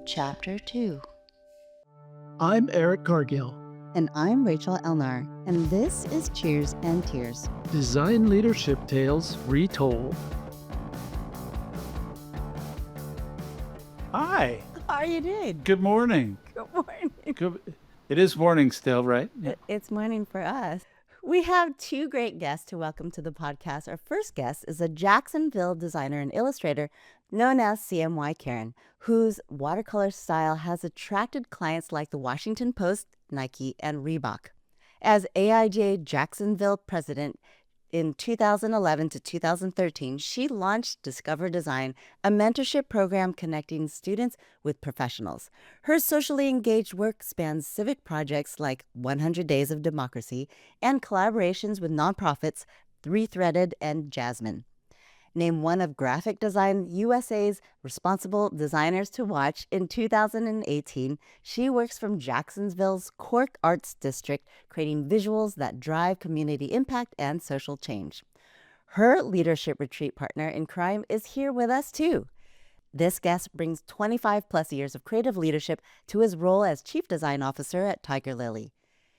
Chapter 2. I'm Eric Cargill. And I'm Rachel Elnar, and this is Cheers and Tears. Design leadership tales retold. Hi. How are you doing? Good morning. Good morning. It is morning still, right? Yeah. It's morning for us. We have two great guests to welcome to the podcast. Our first guest is a Jacksonville designer and illustrator known as CMYKaren, whose watercolor style has attracted clients like the Washington Post, Nike, and Reebok. As AIGA Jacksonville president in 2011 to 2013, she launched Discover Design, a mentorship program connecting students with professionals. Her socially engaged work spans civic projects like 100 Days of Democracy and collaborations with nonprofits Three Threaded and Jasmine. Named one of Graphic Design USA's Responsible Designers to Watch in 2018, she works from Jacksonville's Cork Arts District, creating visuals that drive community impact and social change. Her leadership retreat partner in crime is here with us too. This guest brings 25 plus years of creative leadership to his role as Chief Design Officer at TigerLily.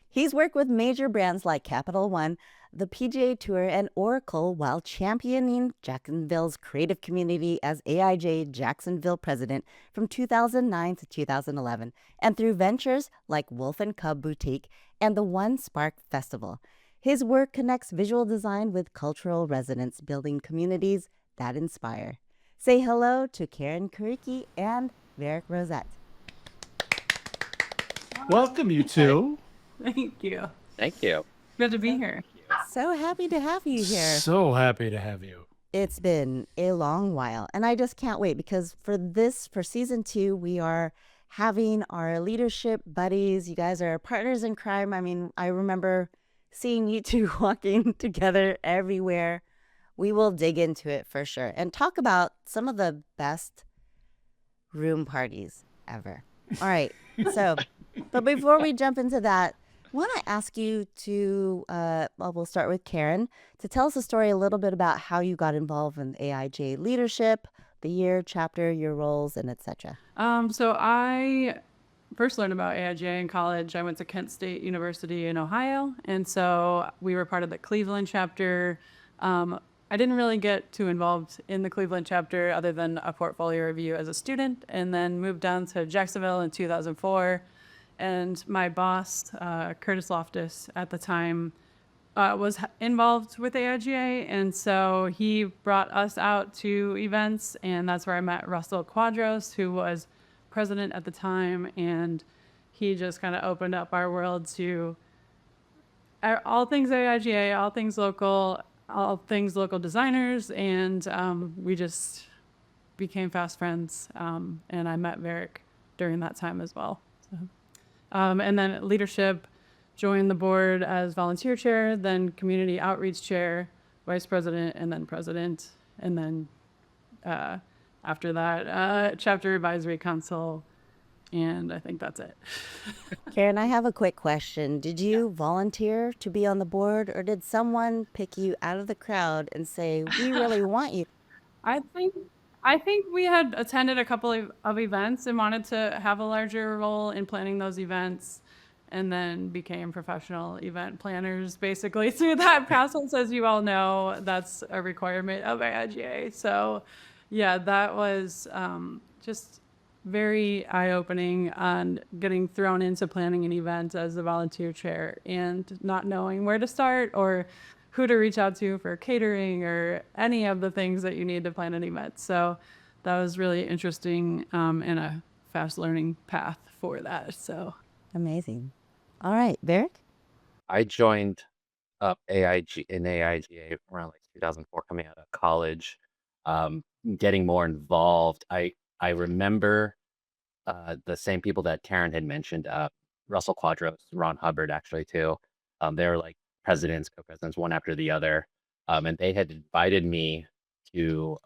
He's worked with major brands like Capital One, the PGA Tour, and Oracle while championing Jacksonville's creative community as AIGA Jacksonville president from 2009 to 2011, and through ventures like Wolf & Cub Boutique and the One Spark Festival. His work connects visual design with cultural resonance, building communities that inspire. Say hello to Karen Kurycki and Varick Rosete. Welcome, you two. Thank you. Thank you. Good to be here. So happy to have you here. So happy to have you. It's been a long while, and I just can't wait because for season 2, we are having our leadership buddies. You guys are partners in crime. I mean, I remember seeing you two walking together everywhere. We will dig into it for sure and talk about some of the best room parties ever. All right. So, but before we jump into that, I want to ask you to, we'll start with Karen, to tell us a story a little bit about how you got involved in AIGA leadership, the year, chapter, your roles, and etc. So I first learned about AIGA in college. I went to Kent State University in Ohio, and so we were part of the Cleveland chapter. I didn't really get too involved in the Cleveland chapter other than a portfolio review as a student, and then moved down to Jacksonville in 2004. And my boss, Curtis Loftus, at the time, was involved with AIGA. And so he brought us out to events. And that's where I met Russell Quadros, who was president at the time. And he just kind of opened up our world to all things AIGA, all things local designers. And we just became fast friends. And I met Varick during that time as well. So. And then leadership, joined the board as volunteer chair, then community outreach chair, vice president, and then president. And then after that, chapter advisory council. And I think that's it. Karen, I have a quick question. Did you volunteer to be on the board, or did someone pick you out of the crowd and say, we really want you? I think we had attended a couple of events and wanted to have a larger role in planning those events, and then became professional event planners basically through that process. As you all know, that's a requirement of AIGA. So yeah, that was just very eye-opening on getting thrown into planning an event as a volunteer chair and not knowing where to start or who to reach out to for catering or any of the things that you need to plan an event. So that was really interesting and a fast learning path for that. So Amazing. All right, Varick? I joined up AIGA around like 2004, coming out of college, getting more involved. I remember the same people that Karen had mentioned, Russell Quadros, Ron Hubbard, actually too. They were like presidents, co-presidents, one after the other, and they had invited me to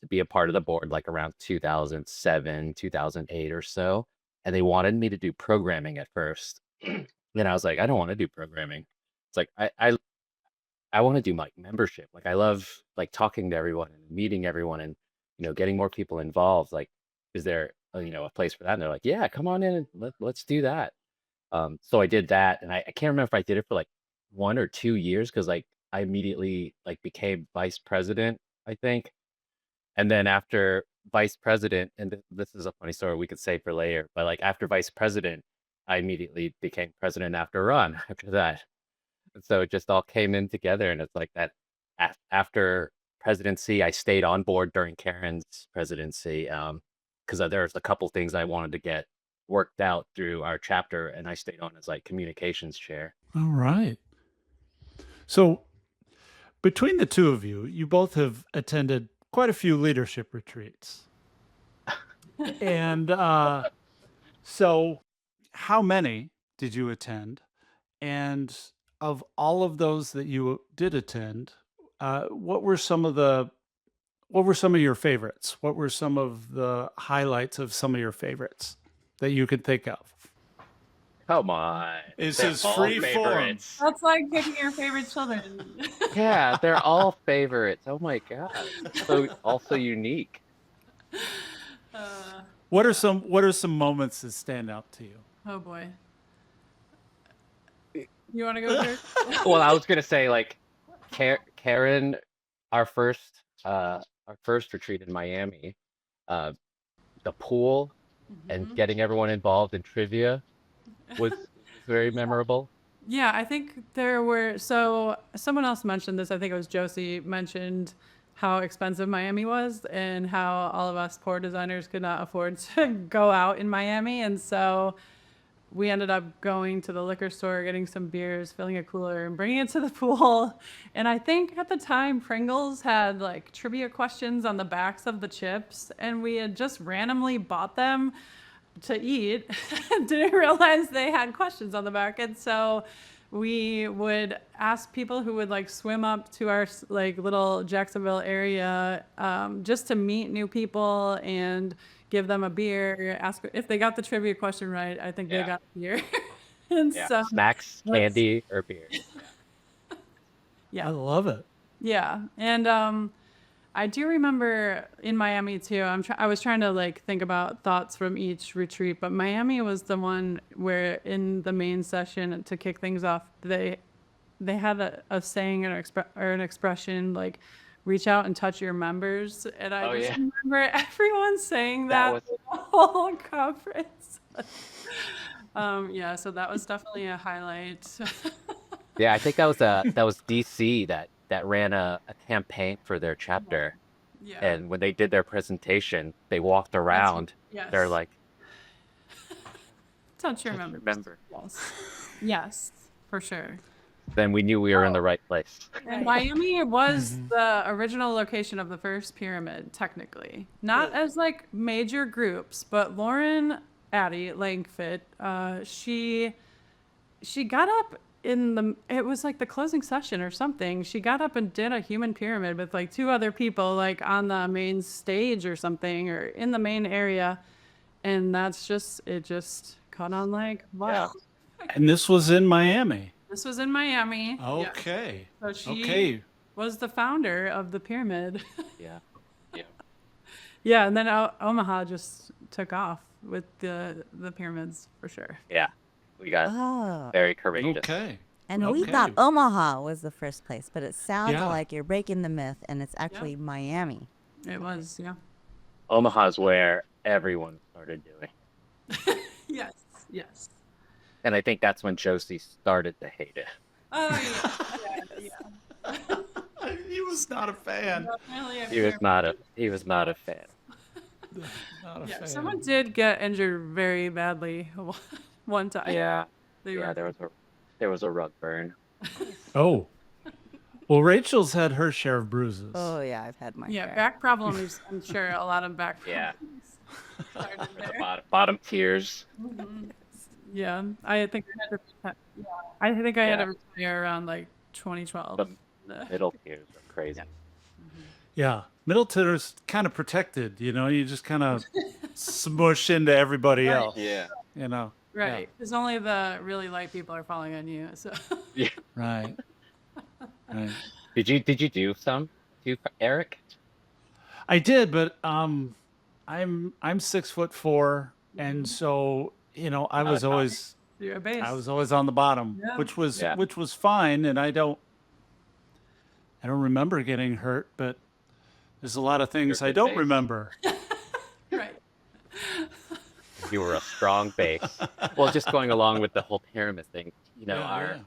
be a part of the board like around 2007, 2008 or so, and they wanted me to do programming at first. Then I was like, I don't want to do programming. It's like I want to do like membership. Like I love like talking to everyone and meeting everyone and getting more people involved. Like, is there a place for that. And they're like, yeah, come on in and let's do that. So I did that, and I can't remember if I did it for like 1 or 2 years because like I immediately like became vice president, I think. And then after vice president, and this is a funny story we could save for later, but like after vice president, I immediately became president after Ron after that. And so it just all came in together, and it's like that after presidency, I stayed on board during Karen's presidency because there's a couple things I wanted to get worked out through our chapter, and I stayed on as like communications chair. All right. So between the two of you, you both have attended quite a few leadership retreats. And so how many did you attend? And of all of those that you did attend, what were some of your favorites? What were some of the highlights of some of your favorites that you could think of? Come on. This They're is all free form. favorites. That's like picking your favorite children. Yeah, they're all favorites. Oh my God. So also unique. What are some moments that stand out to you? Oh boy. You want to go first? Well, I was gonna say like Karen, our first retreat in Miami, the pool and getting everyone involved in trivia was very memorable. Yeah, I think there were, so someone else mentioned this, I think it was Josie mentioned how expensive Miami was and how all of us poor designers could not afford to go out in Miami. And so we ended up going to the liquor store, getting some beers, filling a cooler, and bringing it to the pool. And I think at the time, Pringles had like trivia questions on the backs of the chips, and we had just randomly bought them to eat. Didn't realize they had questions on the back. And so we would ask people who would like swim up to our like little Jacksonville area just to meet new people and give them a beer, ask if they got the trivia question right. I think they got a beer. And so Snacks, candy, or beer. I love it. Yeah. And I do remember in Miami too, I was trying to like think about thoughts from each retreat, but Miami was the one where in the main session to kick things off, they had a saying or an expression like reach out and touch your members. And I remember everyone saying that the whole conference. So that was definitely a highlight. Yeah, I think that was DC that ran a campaign for their chapter. Yeah. And when they did their presentation, they walked around. They're like, touch your members. Remember. Yes, for sure. Then we knew we were in the right place. And Miami was the original location of the first pyramid, technically. Not as like major groups, but Lauren Addy Langfit, she got up it was like the closing session or something. She got up and did a human pyramid with like two other people like on the main stage or something or in the main area. And it just caught on like, wow. And this was in Miami. This was in Miami. Okay. Yeah. So she was the founder of the pyramid. Yeah. Yeah, and then Omaha just took off with the pyramids for sure. Yeah. We got very courageous. Okay. And we thought Omaha was the first place, but it sounds like you're breaking the myth, and it's actually Miami. It was, yeah. Omaha's where everyone started doing. Yes. And I think that's when Josie started to hate it. Oh, yeah. He was not a fan. He was not a fan. Not a fan. Someone did get injured very badly one time. Yeah. There was a rug burn. Oh. Well, Rachel's had her share of bruises. Oh, yeah, I've had my share. Back problems. I'm sure a lot of back Yeah. problems started there. Bottom tiers. Yeah, I think I had to retire around like 2012. The middle tiers are crazy. Yeah. Middle tier's kind of protected, you just kind of smush into everybody else. Yeah. Right. Because only the really light people are falling on you. So. Yeah. Right. Did you do some too, Eric? I did, but I'm 6'4", and so I was always You're a I base. was always on the bottom, Yeah. Yeah. which was fine, and I don't remember getting hurt, but there's a lot of things You're a I good don't base. remember. Right. You were a strong base. Well, just going along with the whole pyramid thing, Yeah.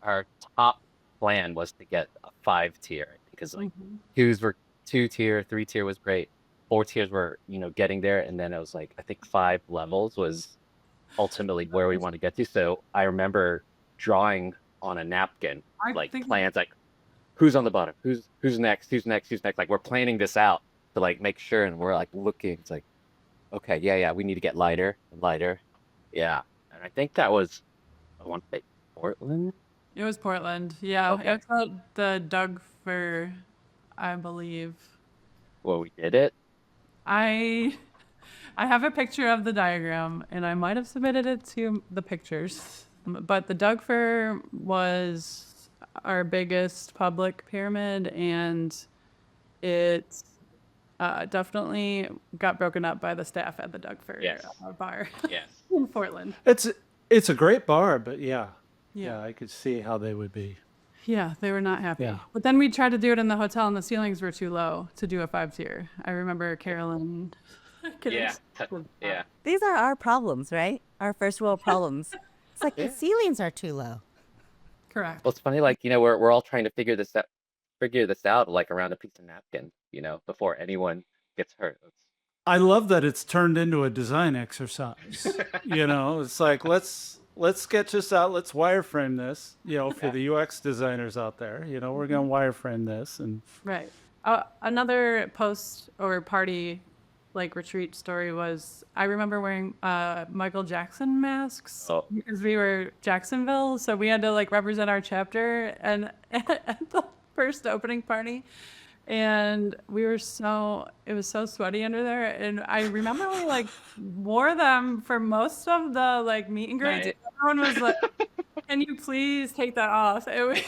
our top plan was to get a 5 tier because like Mhm. twos were 2 tier, 3 tier was great. 4 tiers were, getting there, and then it was like I think 5 levels was ultimately where we want to get to. So I remember drawing on a napkin I like think plans, like who's on the bottom, who's next, who's next, who's next. Like we're planning this out to like make sure, and we're like looking. It's like, okay, yeah, we need to get lighter and lighter. Yeah, and I think that was, I want to say Portland. it was Portland. Yeah, Okay, it was at the Doug Fir, I believe. well we did it. I I have a picture of the diagram, and I might have submitted it to the pictures. But the Doug Fir was our biggest public pyramid, and it definitely got broken up by the staff at the Doug Fir Yes, bar yes. in Portland. It's a great bar, but yeah, Yeah. I could see how they would be. Yeah, they were not happy. Yeah. But then we tried to do it in the hotel, and the ceilings were too low to do a 5 tier. I remember Carolyn getting Yeah, with that. yeah, These are our problems, right? Our first world problems. It's like the yeah. ceilings are too low. Correct. Well, it's funny, like we're all trying to figure this out, like around a piece of napkin, before anyone gets hurt. I love that it's turned into a design exercise. It's like let's sketch this out. Let's wireframe this. For Yeah. the UX designers out there, we're gonna wireframe this, and Right. Another post or party like retreat story was I remember wearing Michael Jackson masks Oh, because we were Jacksonville, so we had to like represent our chapter and at the first opening party. And it was so sweaty under there. And I remember we like wore them for most of the like meet and greets. nice. Everyone was like, "Can you please take that off?" It was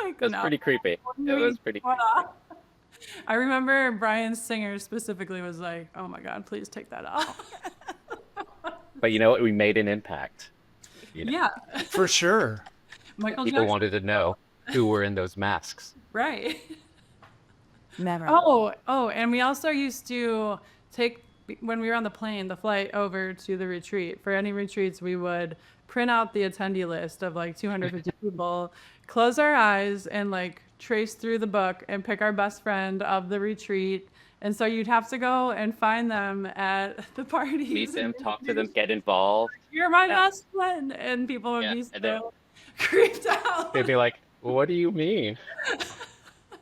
like, That's no. pretty creepy. When It we was pretty went creepy. off. I remember Brian Singer specifically was like, "Oh my God, please take that off." But you know what? We made an impact. Yeah, for sure. Michael People Jackson, wanted to know who were in those masks. right? Memorable. Oh, and we also used to take, when we were on the plane, the flight over to the retreat. For any retreats, we would print out the attendee list of like 250 people, close our eyes, and like trace through the book and pick our best friend of the retreat. And so you'd have to go and find them at the parties. Meet them, talk to them, get involved. You're my Yeah, best friend. And people would yeah. be And then so creeped out. they'd be like, well, "What do you mean?"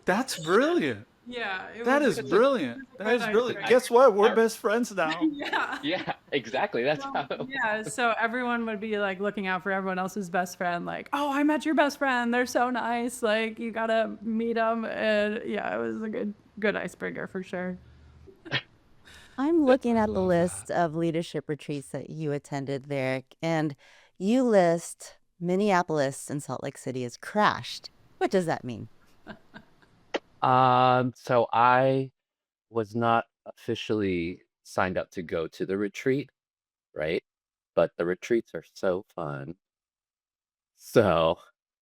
That's brilliant. Yeah, it That was is brilliant. That good is brilliant. icebreaker. Guess what? We're I- best friends now. Yeah. Yeah, exactly. That's how. Yeah, so everyone would be like looking out for everyone else's best friend, like, "Oh, I met your best friend. They're so nice. Like, you gotta meet them." And yeah, it was a good icebreaker for sure. I'm looking at the Love list of leadership retreats that you attended, Varick, and you list Minneapolis and Salt Lake City as crashed. What does that mean? So I was not officially signed up to go to the retreat, right? But the retreats are so fun. So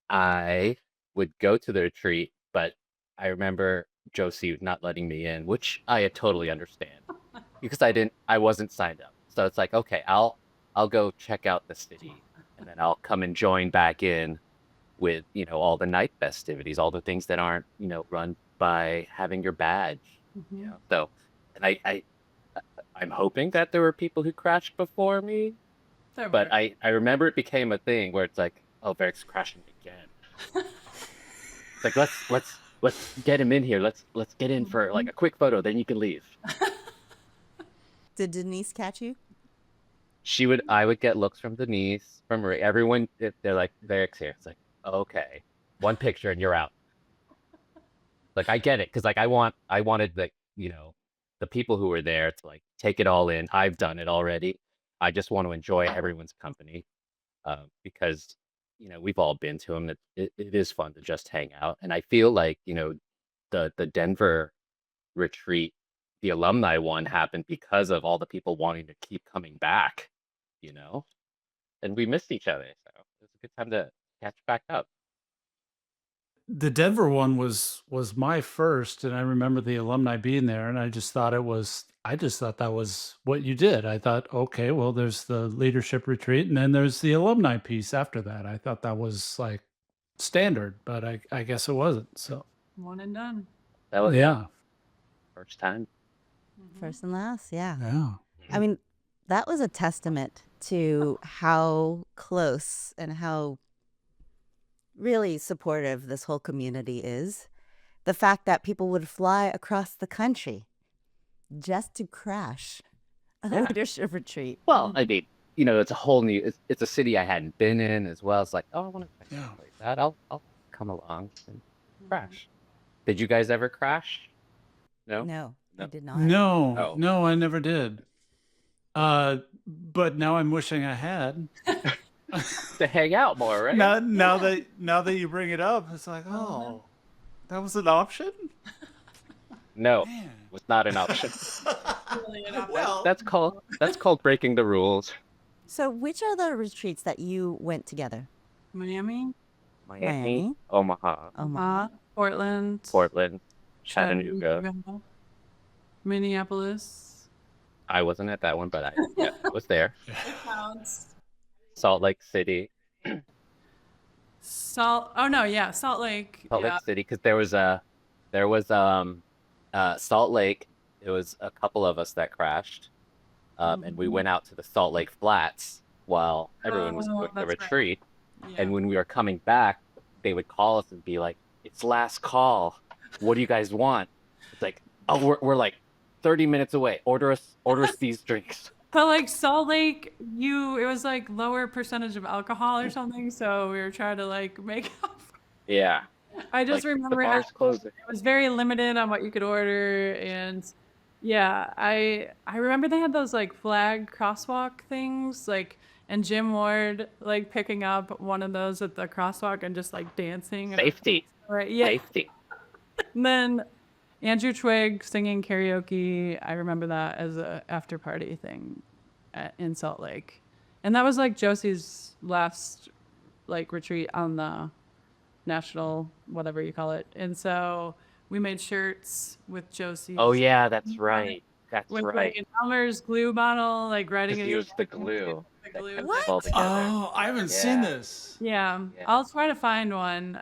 I would go to the retreat, but I remember Josie not letting me in, which I totally understand because I wasn't signed up. So it's like, okay, I'll go check out the city and then I'll come and join back in with, all the night festivities, all the things that aren't, run by having your badge, Mhm. So, and I'm hoping that there were people who crashed before me, There but were. I remember it became a thing where it's like, oh, Varick's crashing again. It's like let's get him in here. Let's get in for like a quick photo, then you can leave. Did Denise catch you? I would get looks from Denise, from Ray, everyone. They're like, Varick's here. It's like, okay, one picture and you're out. Like I get it, because like I wanted the the people who were there to like take it all in. I've done it already. I just want to enjoy everyone's company, because we've all been to them. It is fun to just hang out, and I feel like the Denver retreat the alumni one happened because of all the people wanting to keep coming back, you know, and we missed each other. So it was a good time to catch back up. The Denver one was my first, and I remember the alumni being there, and I just thought that was what you did. I thought, okay, well, there's the leadership retreat, and then there's the alumni piece after that. I thought that was like standard, but I guess it wasn't. So One and done. That was yeah, first time. First and last, yeah. yeah. I mean, that was a testament to how close and how really supportive this whole community is. The fact that people would fly across the country just to crash a Yeah. leadership retreat. Well, I mean, you know, it's a whole new. It's a city I hadn't been in as well. It's like, oh, I want to check Yeah. something like that. I'll come along and crash. Did you guys ever crash? No. No, I No. did not. No, Oh. no, I never did. But now I'm wishing I had. To hang out more, right? Now that you bring it up, it's like, oh, that was an option. No, Man. was not an option. Well, That's called breaking the rules. So, which are the retreats that you went together? Miami, Miami, Omaha, Omaha. Portland, Portland, Chattanooga. Minneapolis. I wasn't at that one, but I was there. Counts. Salt Lake City, Salt Lake. Salt Yeah. Lake City, because there was Salt Lake. It was a couple of us that crashed, and we went out to the Salt Lake Flats while everyone was doing the that's right. retreat. Yeah. And when we were coming back, they would call us and be like, "It's last call. What do you guys want?" It's like, "Oh, we're like 30 minutes away. Order us these drinks." But like Salt Lake, it was like lower percentage of alcohol or something, so we were trying to like make up. Yeah. I just Like, remember the bar's closing. it was very limited on what you could order, and yeah, I remember they had those like flag crosswalk things, like, and Jim Ward like picking up one of those at the crosswalk and just like dancing. Safety. Right? Yeah. Safety. And then Andrew Twigg singing karaoke. I remember that as a after party thing in Salt Lake, and that was like Josie's last like retreat on the national whatever you call it. And so we made shirts with Josie. Oh yeah, that's right. That's With right. like an Elmer's glue bottle, like writing Just it. use the glue. The that glue. kept What? it all together. Oh, I haven't seen Yeah. this. Yeah, Yeah. I'll try to find one.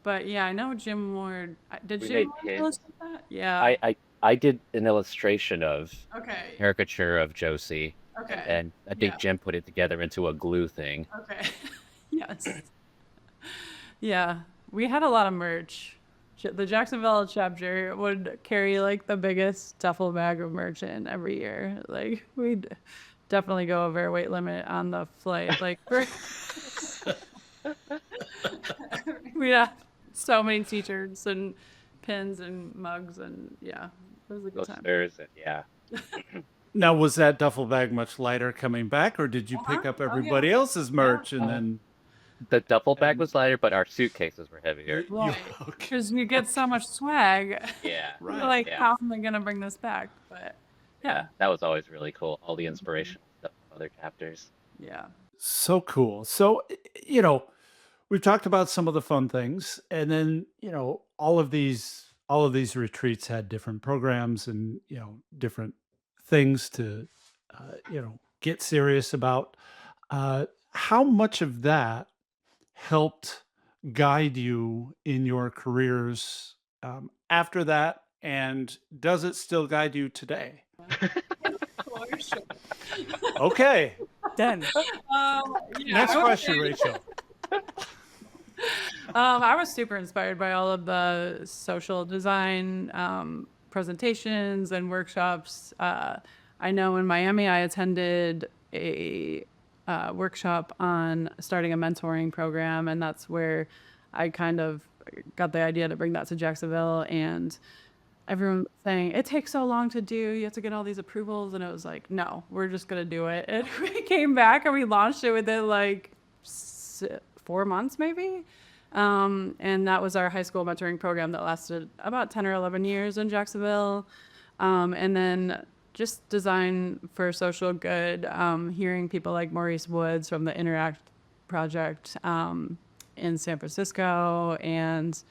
But yeah, I know Jim Ward. Did We Jim made Ward kids. illustrate that? Yeah. I did an illustration of Okay. caricature of Josie, Okay. and I think Yeah. Jim put it together into a glue thing. Okay. Yes. Yeah, we had a lot of merch. The Jacksonville chapter would carry like the biggest duffel bag of merch in every year. Like we'd definitely go over our weight limit on the flight. Like we'd have so many t-shirts and pins and mugs, and yeah, it was a good time. Posters and yeah. Now, was that duffel bag much lighter coming back, or did you pick up Oh, yeah. everybody else's merch and then? The duffel bag was lighter, but our suitcases were heavier. Right. Okay. Because you get so much swag. Yeah. Right. You're like, Yeah. how am I gonna bring this back? But Yeah, that was always really cool. All the inspirational stuff from other chapters. yeah. So cool. So, we've talked about some of the fun things, and then, all of these retreats had different programs and, different things to, get serious about. How much of that helped guide you in your careers after that, and does it still guide you today? Okay. Done. Yeah, Next I would question, say- Rachel. I was super inspired by all of the social design presentations and workshops. I know in Miami, I attended a workshop on starting a mentoring program, and that's where I kind of got the idea to bring that to Jacksonville. And everyone was saying, it takes so long to do, you have to get all these approvals. And it was like, no, we're just going to do it. And we came back and we launched it within like 4 months maybe. And that was our high school mentoring program that lasted about 10 or 11 years in Jacksonville. And then just design for social good, hearing people like Maurice Woods from the Interact Project in San Francisco. And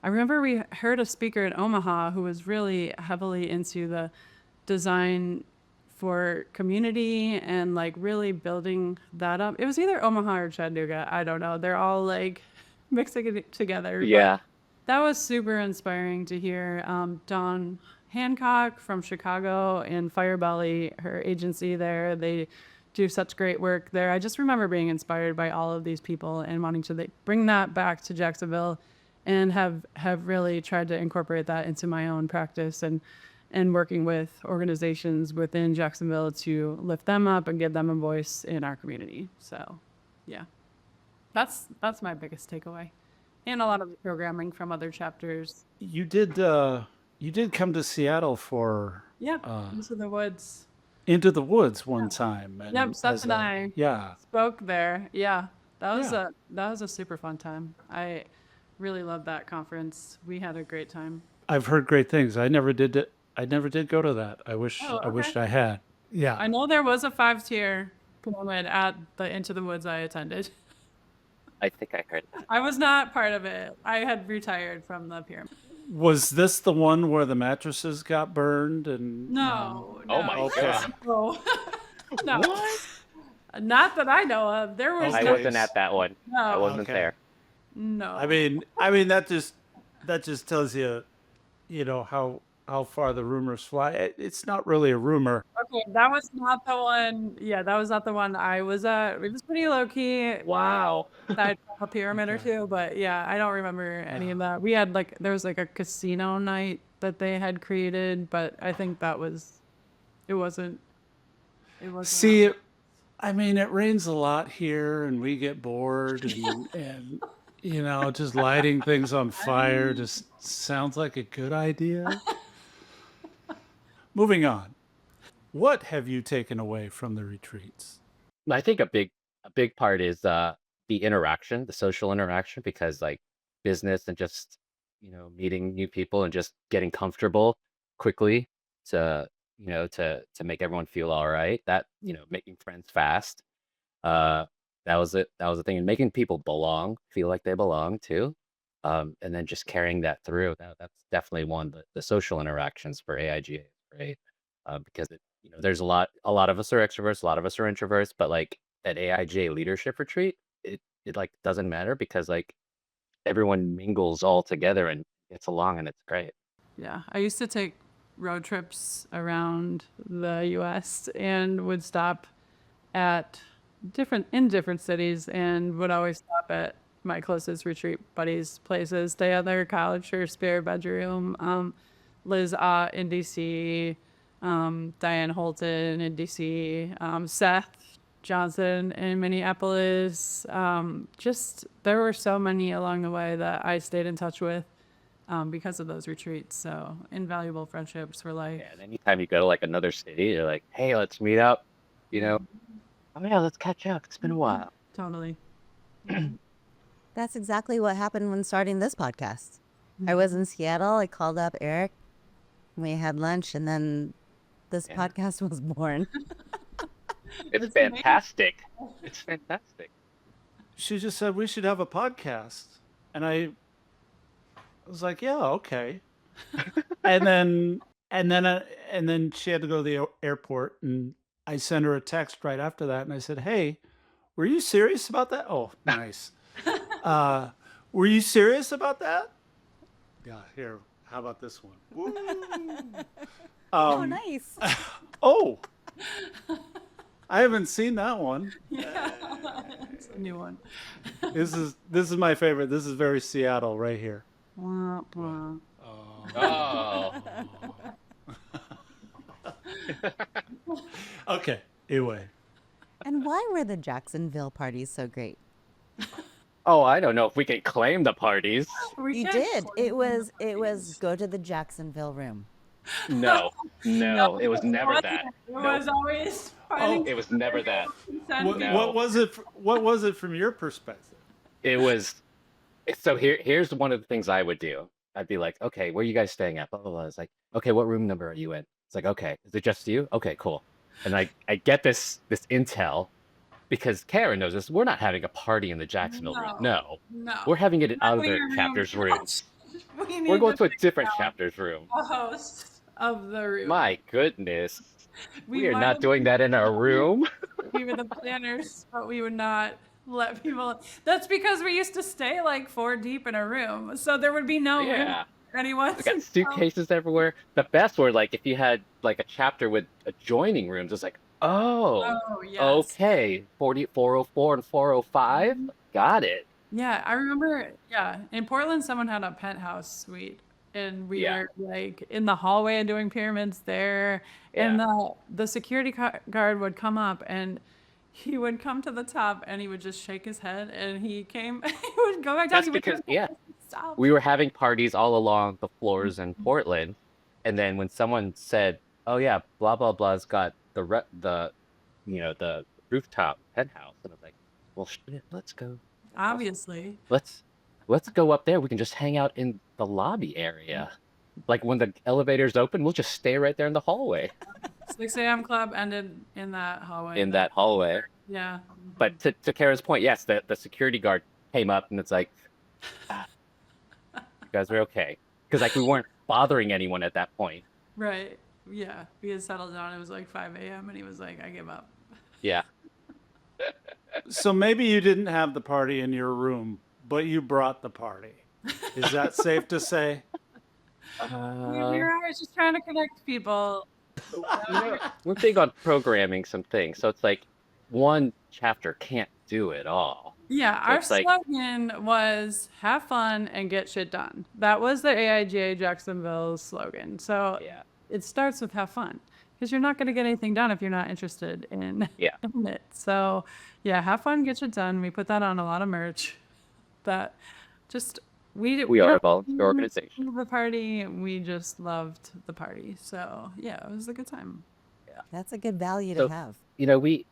I remember we heard a speaker in Omaha who was really heavily into the design for community and like really building that up. It was either Omaha or Chattanooga. I don't know. They're all like mixing it together. But Yeah. that was super inspiring to hear. Dawn Hancock from Chicago and Firebelly, her agency there, they do such great work there. I just remember being inspired by all of these people and wanting to bring that back to Jacksonville and have really tried to incorporate that into my own practice and working with organizations within Jacksonville to lift them up and give them a voice in our community. So, yeah, that's my biggest takeaway, and a lot of the programming from other chapters. You did come to Seattle for Yeah, into the woods. Into the Woods one time. And Yep, Seth as and a- I Yeah. spoke there. Yeah, that was Yeah. a super fun time. I really loved that conference. We had a great time. I've heard great things. I never did it. I never did go to that. I Oh, wished okay. I had. Yeah. I know there was a 5-tier pyramid at the Into the Woods I attended. I think I heard that. I was not part of it. I had retired from the pyramid. Was this the one where the mattresses got burned and No, Oh no, my Okay. God. no, no. What? Not that I know of. There was I Okay. wasn't at that one. I no, wasn't Okay. there. no. I mean that just tells you, how far the rumors fly. It's not really a rumor. Okay, that was not the one. Yeah, that was not the one I was at. It was pretty low key. Wow. Aside from a pyramid or two, but yeah, I don't remember any of that. We had there was like a casino night that they had created, but I think it wasn't. See, I mean, it rains a lot here, and we get bored, and just lighting things on fire just sounds like a good idea. Moving on. What have you taken away from the retreats? I think a big part is the interaction, the social interaction, because like business and just meeting new people and just getting comfortable quickly to to make everyone feel all right. That making friends fast. Uh, that was it. That was the thing, and making people feel like they belong too. And then just carrying that through. That's definitely one. The social interactions for AIGA is great because there's a lot of us are extroverts, a lot of us are introverts, but like at AIGA leadership retreat, it like doesn't matter because like everyone mingles all together and gets along, and it's great. Yeah, I used to take road trips around the U.S. and would stop at different cities and would always stop at my closest retreat buddies' places, stay at their couch or spare bedroom. Liz Ott in DC, Diane Holton in DC, Seth Johnson in Minneapolis. Just there were so many along the way that I stayed in touch with because of those retreats. So invaluable friendships for life. Yeah, and anytime you go to like another city, you're like, hey, let's meet up. Oh yeah, let's catch up. It's been a while. Totally. That's exactly what happened when starting this podcast. I was in Seattle. I called up Eric. We had lunch, and then this podcast was born. It's fantastic. It's fantastic. She just said we should have a podcast, and I was like, yeah, okay. and then she had to go to the airport, and I sent her a text right after that, and I said, hey, were you serious about that? Oh, nice. Were you serious about that? Yeah, here. How about this one? Woo. Oh, nice. Oh, I haven't seen that one. It's a new one. This is my favorite. This is very Seattle right here. Wah, wah. Oh. Okay. Anyway, And why were the Jacksonville parties so great? Oh, I don't know if we can claim the parties. We You can't did. claim It was go to the Jacksonville room. No, it was never that. It Nope. was always It was never that. what, No. what was it? What was it from your perspective? It was. So here's one of the things I would do. I'd be like, okay, where are you guys staying at? Blah, blah, blah. It's like, okay, what room number are you in? It's like, okay, is it just you? Okay, cool. And I get this intel because Karen knows this. We're not having a party in the Jacksonville room. No, No, no. we're having it in Not in other your room chapters' rooms. couch. We We're need going to to a pick different out chapter's room. a host of the room. My goodness. We We are might not have doing that in our room. we were the planners, but we would not let people. That's because we used to stay like 4 deep in a room, so there would be no room Yeah. for anyone We to got go. suitcases everywhere. The best were like if you had like a chapter with adjoining rooms, it's like, oh, Oh, yes. okay, 404 and 405. Got it. Yeah, I remember, in Portland, someone had a penthouse suite, and we Yeah. were like in the hallway and doing pyramids there. And the security guard would come up, and he would come to the top, and he would just shake his head, and he would go back down. That's He would because, stop. we were having parties all along the floors in Portland. And then when someone said, oh yeah, blah, blah, blah's got the rooftop penthouse. And I was like, well, shit, let's go. Obviously. Let's go up there. We can just hang out in the lobby area. Like when the elevator's open, we'll just stay right there in the hallway. 6 a.m. club ended in that hallway. In that hallway. Yeah. But to Kara's point, yes, the security guard came up and it's like, you guys are okay. Because like we weren't bothering anyone at that point. Right. Yeah. We had settled down. It was like 5 a.m. and he was like, I give up. Yeah. So maybe you didn't have the party in your room, but you brought the party. Is that safe to say? We were always just trying to connect people. We're big on programming some things. So it's like one chapter can't do it all. Yeah, So our it's like- slogan was have fun and get shit done. That was the AIGA Jacksonville slogan. So Yeah. it starts with have fun, because you're not going to get anything done if you're not interested in it. So yeah, have fun, get shit done. We put that on a lot of merch. That just we are a don't volunteer organization. The party, we just loved the party. So yeah, it was a good time. That's a good value So- to have.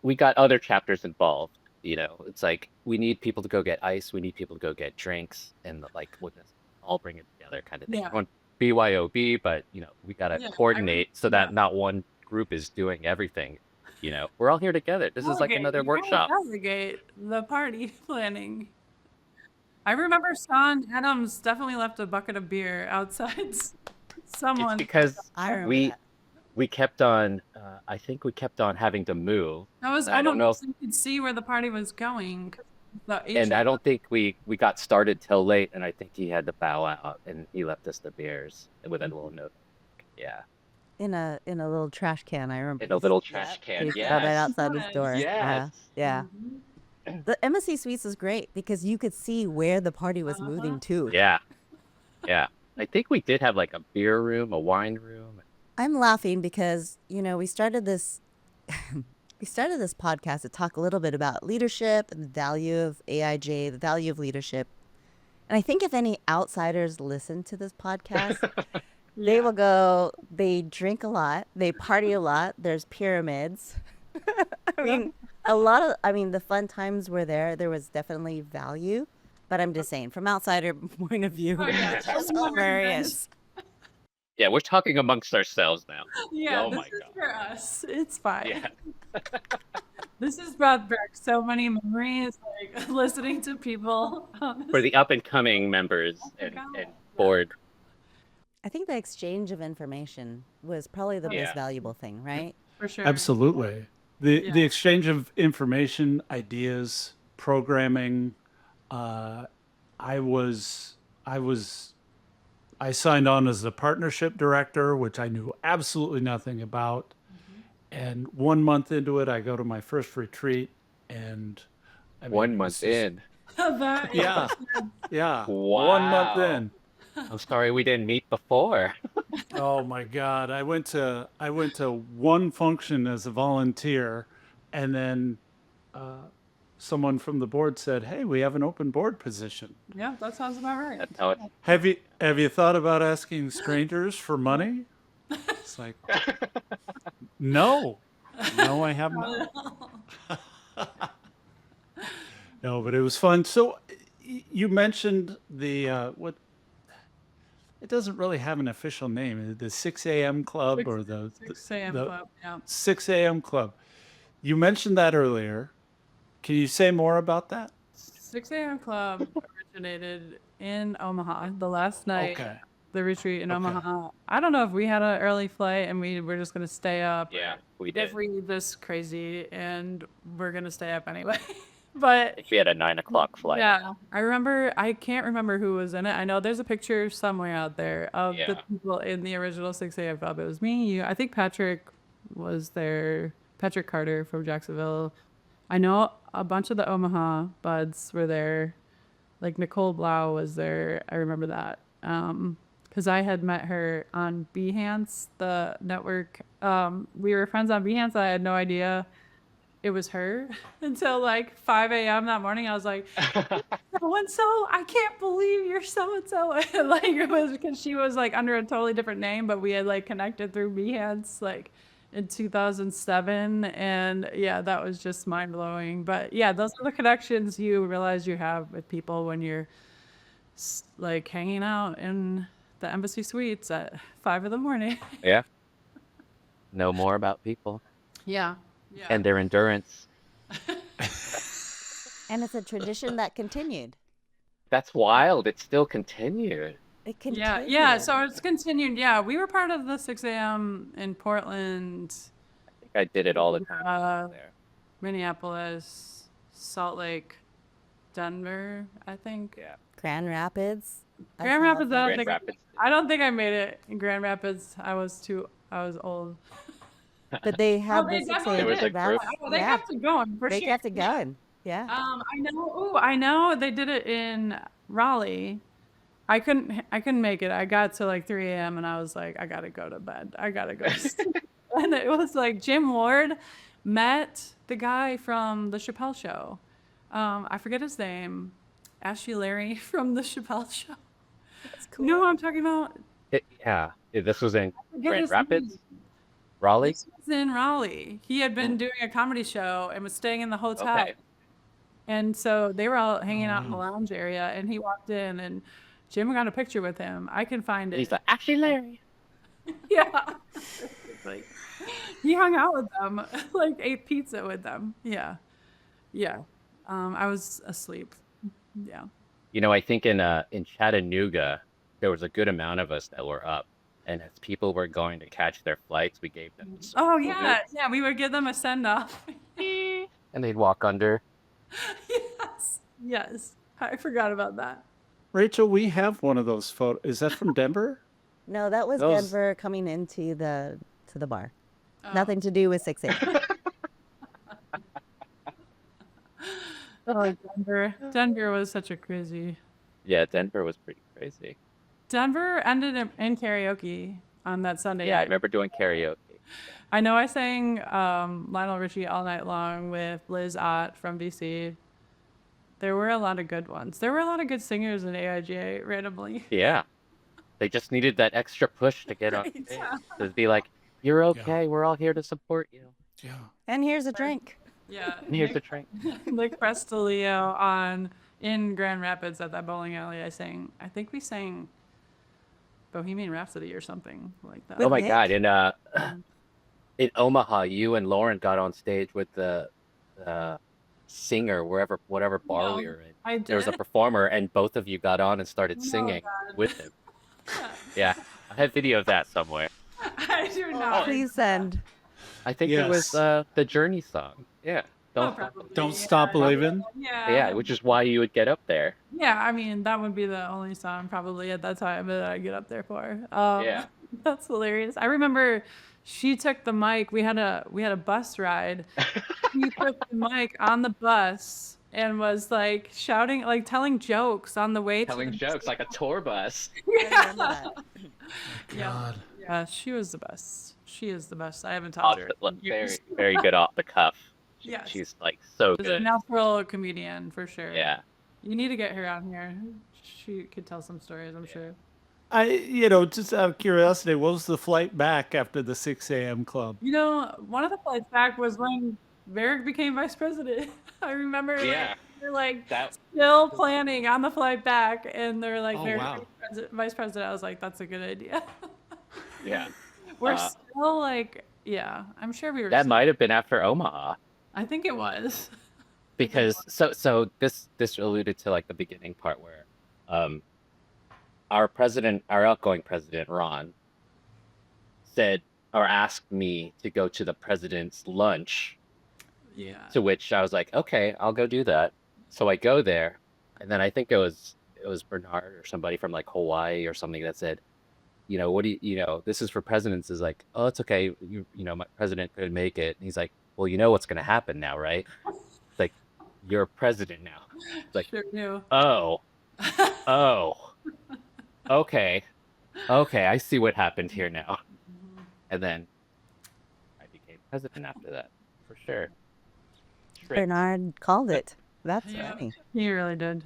We got other chapters involved. It's like we need people to go get ice, we need people to go get drinks, and like we'll just all bring it together kind of thing. Yeah. Everyone BYOB, but we gotta Yeah, coordinate so that not one group is doing everything. We're all here together. This is like another workshop. Delegate the party planning. I remember Sean Adams definitely left a bucket of beer outside someone. It's because I remember we that. we kept on. I think we kept on having to move, That was I don't know almost, you could see where the party was going. 'Cause the and I HO don't think we got started till late. And I think he had to bow out, and he left us the beers with a little note. Yeah, In a little trash can, I remember. in a little trash can. He got it Yes. outside his door. Yes. Yeah. Mhm. The MSC Suites is great because you could see where the party was moving to. Yeah. Yeah. I think we did have like a beer room, a wine room. I'm laughing because, we started this podcast to talk a little bit about leadership and the value of AIJ, the value of leadership. And I think if any outsiders listen to this podcast, they will go, they drink a lot, they party a lot, there's pyramids. The fun times were there. There was definitely value, but I'm just saying from outsider point of view, it's just hilarious. Yeah, we're talking amongst ourselves now. Yeah, Oh this my is God. for us. It's fine. Yeah. This has brought back so many memories, like listening to people. For the up and coming members and board. I think the exchange of information was probably the Yeah. most valuable thing, right? For sure. Absolutely. The Yeah. exchange of information, ideas, programming. I signed on as the partnership director, which I knew absolutely nothing about. And 1 month into it, I go to my first retreat, and 1 month in. That is- Yeah, yeah. Wow. 1 month in. I'm sorry we didn't meet before. Oh my God! I went to one function as a volunteer, and then someone from the board said, "Hey, we have an open board position. Yeah, that sounds about right. That's how it. Have you thought about asking strangers for money?" It's like, no, I have not. No, but it was fun. So you mentioned the what? it doesn't really have an official name. The 6 a.m. club 6, or the 6 a.m. the club. Yeah. 6 a.m. club. You mentioned that earlier. Can you say more about that? 6 a.m. club originated in Omaha the last night. Okay. The retreat in Okay. Omaha. I don't know if we had an early flight and we were just going to stay up. Yeah, we If did. we this crazy and we're going to stay up anyway. I But think we had a 9 o'clock flight. yeah, I can't remember who was in it. I know there's a picture somewhere out there of the Yeah. people in the original 6 a.m. club. It was me, you. I think Patrick was there. Patrick Carter from Jacksonville. I know a bunch of the Omaha buds were there. Like Nicole Blau was there. I remember that. Because I had met her on Behance, the network. We were friends on Behance. I had no idea it was her until like 5 a.m. that morning. I was like, so and so, I can't believe you're so and so. Like it was because she was like under a totally different name, but we had like connected through Behance like in 2007, and yeah, that was just mind blowing. But yeah, those are the connections you realize you have with people when you're like hanging out in the embassy suites at 5 in the morning. Yeah. Know more about people Yeah. Yeah. and their endurance. And it's a tradition that continued. That's wild. It still continued. It Yeah, continued. yeah. So it's continued. Yeah, we were part of the 6 a.m. in Portland, I think I did it all the time uh, there. Minneapolis, Salt Lake, Denver, I think. Yeah. Grand Rapids. I Grand saw Rapids, some- Grand Rapids. I don't think I made it in Grand Rapids. I was old. But they had they the 6 definitely There was a.m. a group. Oh, they Yeah, kept it going for they sure. kept it going. Yeah. I know. Oh, I know. They did it in Raleigh. I couldn't make it. I got to like 3 a.m. and I was like, I gotta go to bed. I gotta go to sleep. And it was like Jim Ward met the guy from the Chappelle Show. I forget his name. Ashley Larry from the Chappelle Show. That's cool. You know what I'm talking about? Yeah. This was in Forget Grand his Rapids, name. Raleigh. This was in Raleigh. He had been doing a comedy show and was staying in the hotel. Okay. And so they were all hanging out in the lounge area, and he walked in, and Jim got a picture with him. I can find And it. he's like, actually, Larry. Yeah. Like, he hung out with them, like ate pizza with them. Yeah. Yeah. I was asleep. Yeah. You know, I think in Chattanooga, there was a good amount of us that were up, and as people were going to catch their flights, we gave them some Oh, food, yeah. Yeah. We would give them a send off. and they'd walk under. Yes. Yes. I forgot about that. Rachel, we have one of those photos. Is that from Denver? No, that was Those- Denver coming into the bar. Nothing to do with 6 a.m. Oh, Denver. Denver was such a crazy. Yeah, Denver was pretty crazy. Denver ended in karaoke on that Sunday. Yeah, I night. remember doing karaoke. I know I sang Lionel Richie All Night Long with Liz Ott from BC. There were a lot of good ones. There were a lot of good singers in AIGA randomly. Yeah. They just needed that extra push to get on Right. stage. To be like, you're okay. We're all here to support you. Yeah. And here's a drink. Yeah. And here's the drink. Nick Prestalio in Grand Rapids at that bowling alley. I think we sang Bohemian Rhapsody or something like that. Oh my Nick? God. In Omaha, you and Lauren got on stage with the singer, whatever bar No, we were in. I There was a did? performer, and both of you got on and started Oh, singing God. with him. Yeah, I have video of that somewhere. I do not. Please send. I think it was Yes. the Journey song. Yeah, Oh, don't probably, Don't yeah. Stop Believing. Yeah. yeah, which is why you would get up there. Yeah, I mean, that would be the only song probably at that time that I get up there for. Yeah. That's hilarious. I remember she took the mic. We had a bus ride. She took the mic on the bus and was like shouting, like telling jokes on the way. Telling to jokes like a tour bus. I remember that. Yeah. God. Yeah, she was the best. She is the best. I haven't talked to her. in Very, years. very good off the cuff. Yes. She's like so She's a good. natural comedian for sure. Yeah. You need to get her on here. She could tell some stories, I'm sure. Just out of curiosity, what was the flight back after the 6 a.m. club? You know, one of the flights back was when Varick became vice president. I remember. Yeah. They're like That still planning on the flight back, and they're like, Oh, "Very wow. Vice President." I was like, "That's a good idea." yeah. We're Uh, still like, yeah, I'm sure we were. that might have been after Omaha. I think it was. Because this alluded to like the beginning part where um our outgoing president Ron said or asked me to go to the president's lunch, Yeah. to which I was like, okay, I'll go do that. So I go there, and then I think it was Bernard or somebody from like Hawaii or something that said, what do this is for presidents. Is like, oh, it's okay, my president couldn't make it. And he's like, well, you know what's gonna happen now, right? It's like, you're president now. It's like, Sure knew. oh, oh, okay, I see what happened here now. And then I became president after that, for sure. Trick. Bernard called it. That's Yeah. funny. He really did.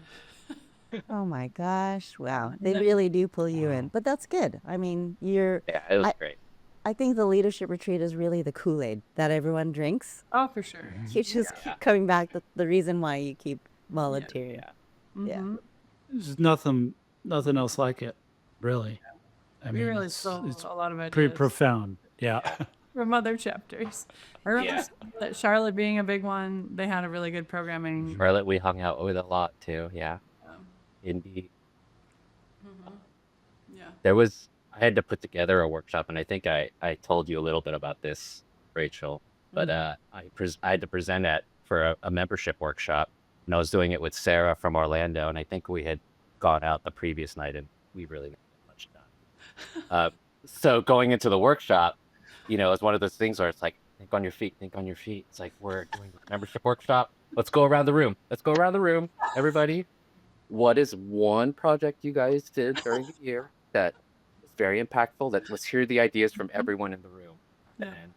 Oh my gosh. Wow. They really do pull you in. But that's good. I mean, Yeah, it was great. I think the leadership retreat is really the Kool-Aid that everyone drinks. Oh, for sure. You just keep coming back to the reason why you keep volunteering. Yeah. Yeah. Mhm. There's nothing else like it, really. I We mean, really it's stole a lot of pretty ideas profound. Yeah. from other chapters. I remember Yeah. that Charlotte being a big one. They had a really good programming. Charlotte, we hung out with a lot too. Yeah, Um, indeed. Yeah. I had to put together a workshop, and I think I told you a little bit about this, Rachel. But I had to present it for a membership workshop, and I was doing it with Sarah from Orlando, and I think we had gone out the previous night, and we really didn't get much done. So going into the workshop, it's one of those things where it's like, think on your feet, think on your feet. It's like, we're doing a membership workshop. Let's go around the room. Everybody. What is one project you guys did during the year that was very impactful? Let's hear the ideas from everyone in the room. Yeah. And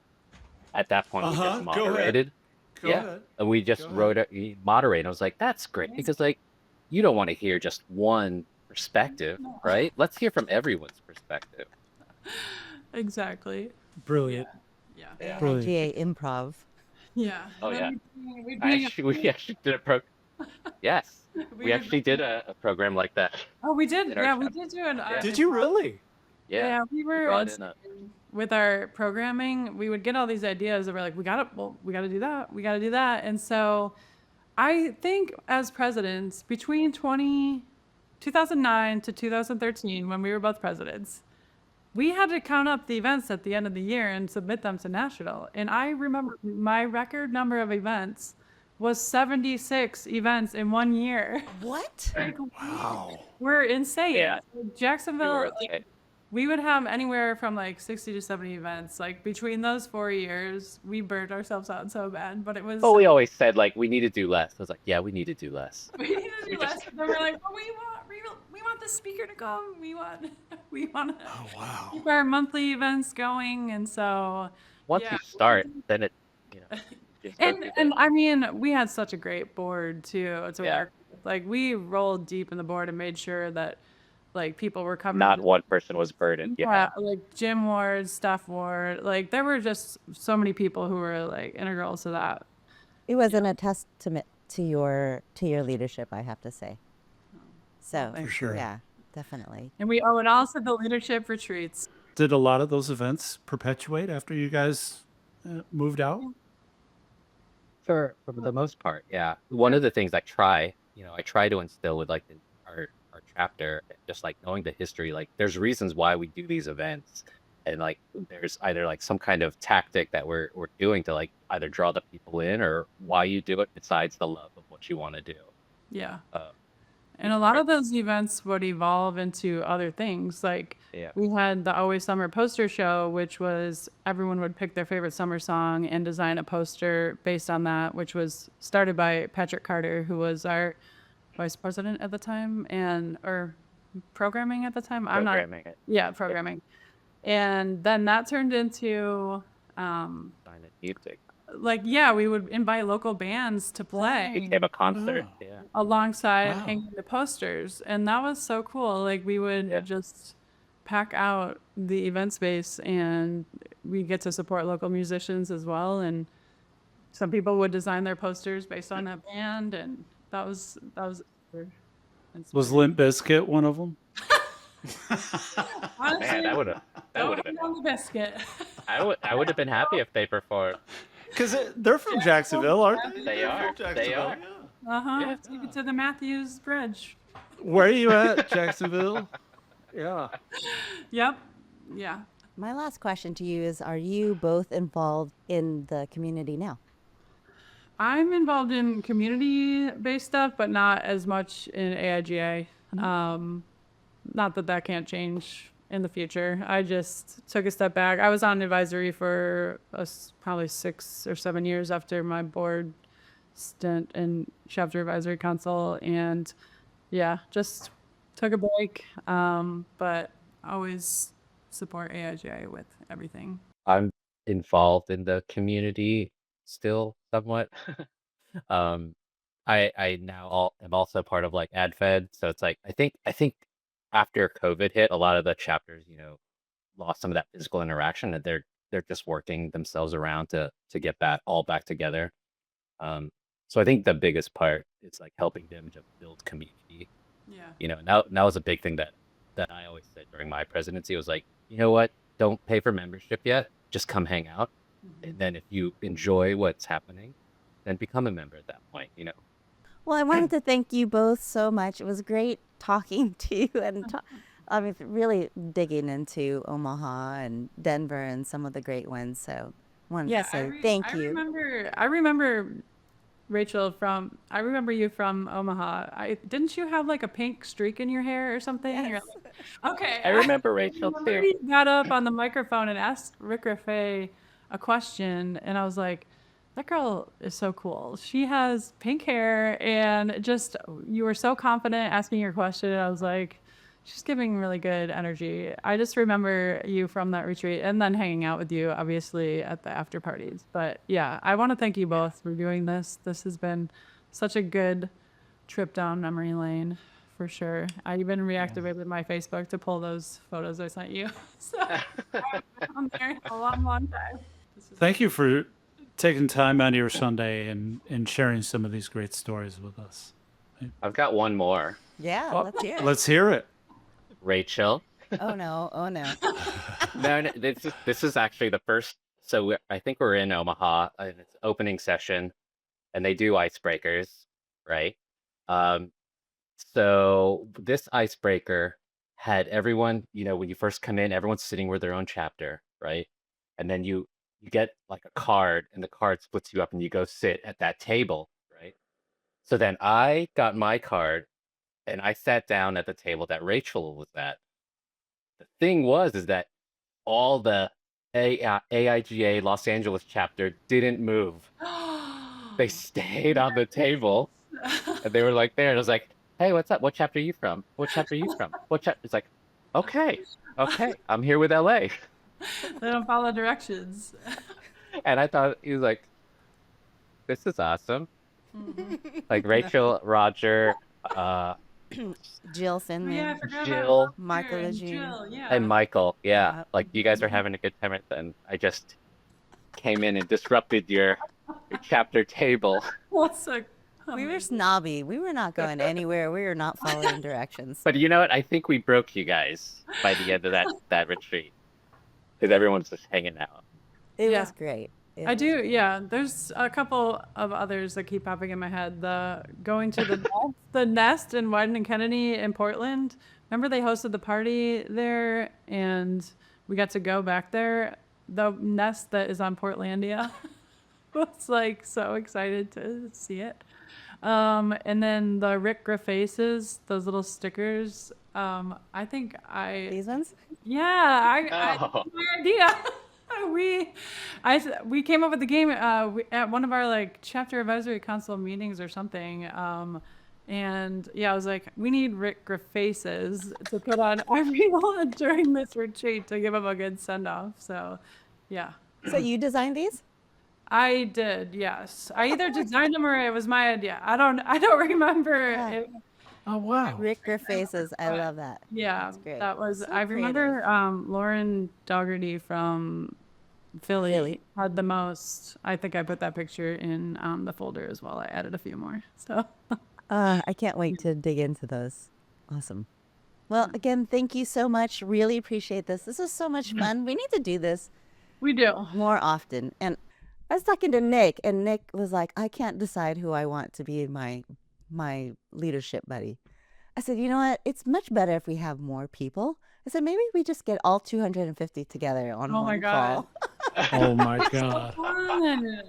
at that point, we just Go ahead. moderated. Go Yeah. ahead. And we just Go ahead. moderate. I was like, that's great, because like, you don't want to hear just one perspective, right? Let's hear from everyone's perspective. Exactly. Brilliant. Yeah. Brilliant. AIGA improv. Yeah. Oh, yeah. We We actually did a program. Yes. We actually did a program like that. Oh, we did. in our Yeah, we chapter. did do an. Did you really? Yeah. We We were brought in with our programming. We would get all these ideas, and we're like, we got to do that, And so, I think as presidents between 2009 to 2013, when we were both presidents, we had to count up the events at the end of the year and submit them to national. And I remember my record number of events was 76 events in 1 year. What? Wow. We're insane. Yeah. Jacksonville, Okay. we would have anywhere from like 60 to 70 events. Like between those 4 years, we burned ourselves out so bad. But it was. But we always said, like, we need to do less. I was like, yeah, we need to do less. We need to do less. Then we're like, but we want the speaker to come. We want to Oh, wow. keep our monthly events going. And so. Once Yeah. you start, then it, just go through And the- I mean, we had such a great board too to Yeah. work with. Like we rolled deep in the board and made sure that like people were covered. not one person was burdened. Yeah. Like Jim Ward, Steph Ward, like there were just so many people who were like integral to that. It wasn't a testament to your leadership, I have to say. So, For sure. yeah, definitely. And we owe it all to the leadership retreats. Did a lot of those events perpetuate after you guys moved out? For the most part, yeah. One of the things I try to instill with like our chapter, just like knowing the history, like there's reasons why we do these events, and like there's either like some kind of tactic that we're doing to like either draw the people in, or why you do it besides the love of what you want to do. Yeah. Uh, And a lot of those events would evolve into other things. Like Yeah. we had the Always Summer poster show, which was everyone would pick their favorite summer song and design a poster based on that, which was started by Patrick Carter, who was our vice president at the time or programming at the time. Programming it, Programming. And then that turned into find it music. we would invite local bands to play Became a concert. Oh. Yeah. alongside Wow. hanging the posters, and that was so cool. Like we would Yeah. just pack out the event space, and we get to support local musicians as well. And some people would design their posters based on that band, and was Was Limp Bizkit one of them? honestly, Man, that would have don't been eat on the biscuit. I would have been happy if they performed. Because they're from Jacksonville, aren't they? They They're are. from They Jacksonville, are. yeah. Yeah. Take it to the Matthews Bridge. Where are you at, Jacksonville? Yeah. Yep. Yeah. My last question to you is, are you both involved in the community now? I'm involved in community-based stuff, but not as much in AIGA. Not that that can't change in the future. I just took a step back. I was on advisory for probably 6 or 7 years after my board stint in chapter advisory council, and yeah, just took a break. But always support AIGA with everything. I'm involved in the community still somewhat. um, I now am also part of like AdFed, so it's like I think after COVID hit, a lot of the chapters, lost some of that physical interaction, and they're just working themselves around to get all back together. Um, so I think the biggest part is like helping them to build community. Yeah. And that was a big thing that I always said during my presidency was like, you know what? Don't pay for membership yet. Just come hang out. And then if you enjoy what's happening, then become a member at that point, Well, I wanted to thank you both so much. It was great talking to you and I mean, really digging into Omaha and Denver and some of the great ones. So I wanted Yeah, to say thank you. I remember Rachel I remember you from Omaha. Didn't you have like a pink streak in your hair or something? You're Yes. like, okay. I remember Rachel remember too. you got up on the microphone and asked Rick Raffay a question, and I was like, that girl is so cool. She has pink hair, and just you were so confident asking your question. I was like, she's giving really good energy. I just remember you from that retreat and then hanging out with you, obviously, at the after parties. But yeah, I want to thank you both for doing this. This has been such a good trip down memory lane for sure. I even reactivated my Facebook to pull those photos I sent you. So I've been on there a long time. Thank you for taking time out of your Sunday and sharing some of these great stories with us. I've got one more. Yeah, Oh, let's hear it. let's hear it. Rachel. Oh no, oh no. No, this is actually the first. So I think we're in Omaha, and it's opening session, and they do icebreakers, right? Um, so this icebreaker had everyone, when you first come in, everyone's sitting with their own chapter, right? And then you get like a card, and the card splits you up, and you go sit at that table, right? So then I got my card, and I sat down at the table that Rachel was at. The thing is that all the AIGA Los Angeles chapter didn't move. They stayed on the table, and they were like there. And I was like, "Hey, what's up? What chapter are you from? What chapter are you from? What chapter?" It's like, "Okay, I'm here with LA." They don't follow directions. And I thought he was like, "This is awesome." Like Rachel, Roger, Jill Finley. Yeah, I forgot Jill. about Michael Roger and Lejeune. Jill, yeah. and Michael. Yeah, Yeah. like you guys are having a good time, and I just came in and disrupted your chapter table. What's a We were snobby. We were not going anywhere. We were not following directions. But you know what? I think we broke you guys by the end of that retreat, because everyone's just hanging out. It Yeah. was great. It I was do, yeah. There's a couple of others that keep popping in my head. The going to the Nest in Wyden and Kennedy in Portland. Remember they hosted the party there, and we got to go back there. The Nest that is on Portlandia. Was like so excited to see it. And then the Rick Graffaces, those little stickers. I think These ones? I Oh. my idea. We came up with the game at one of our like chapter advisory council meetings or something. And yeah, I was like, we need Rick Graffaces to put on everyone during this retreat to give them a good send off. So, yeah. So you designed these? I did, yes. I either designed them or it was my idea. I don't remember. Yeah. It, Oh, wow. Rick Faces. I love that. yeah, That's great. that was. So I remember Lauren Dougherty from Philly had the most. I think I put that picture in the folder as well. I added a few more. So I can't wait to dig into those. Awesome. Well, again, thank you so much. Really appreciate this. This is so much fun. We need to do this We do. more often. And I was talking to Nick, and Nick was like, I can't decide who I want to be my leadership buddy. I said, you know what? It's much better if we have more people. I said, maybe we just get all 250 together on Oh my one God. call. Oh my God. Fun.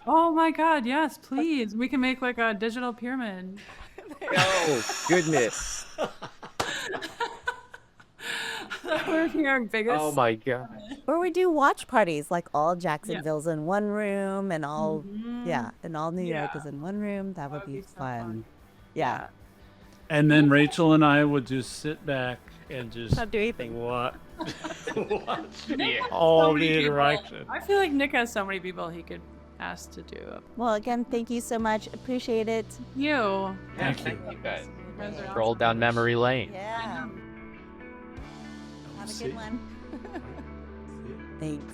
Oh my God, yes, please. We can make like a digital pyramid. Oh, goodness. We're here biggest. Oh my God. Or we do watch parties, like all Jacksonville's in one room, and all and all New York Yeah. is in one room. That would be so fun. Yeah. And then Rachel and I would just sit back and just Not do anything. watch Nick has all so the many people. interaction. I feel like Nick has so many people he could ask to do. Well, again, thank you so much. Appreciate it. You. Thank you. You guys. You guys are Stroll down memory lane. Yeah. Have a See. good one. Thanks.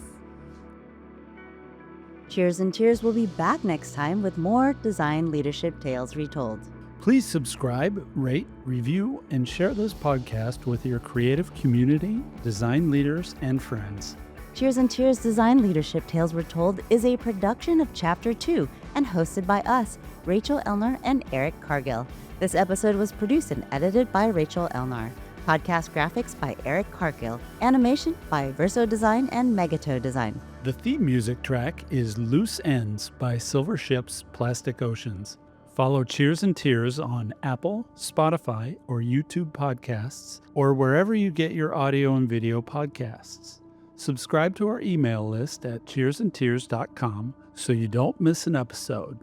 Cheers and Tears will be back next time with more design leadership tales retold. Please subscribe, rate, review, and share this podcast with your creative community, design leaders, and friends. Cheers and Tears Design Leadership Tales Retold is a production of Chapter 2 and hosted by us, Rachel Elnar and Eric Cargill. This episode was produced and edited by Rachel Elnar. Podcast graphics by Eric Cargill. Animation by Verso Design and Megatow Design. The theme music track is Loose Ends by Silver Ships Plastic Oceans. Follow Cheers and Tears on Apple, Spotify, or YouTube podcasts, or wherever you get your audio and video podcasts. Subscribe to our email list at cheersandtears.com so you don't miss an episode.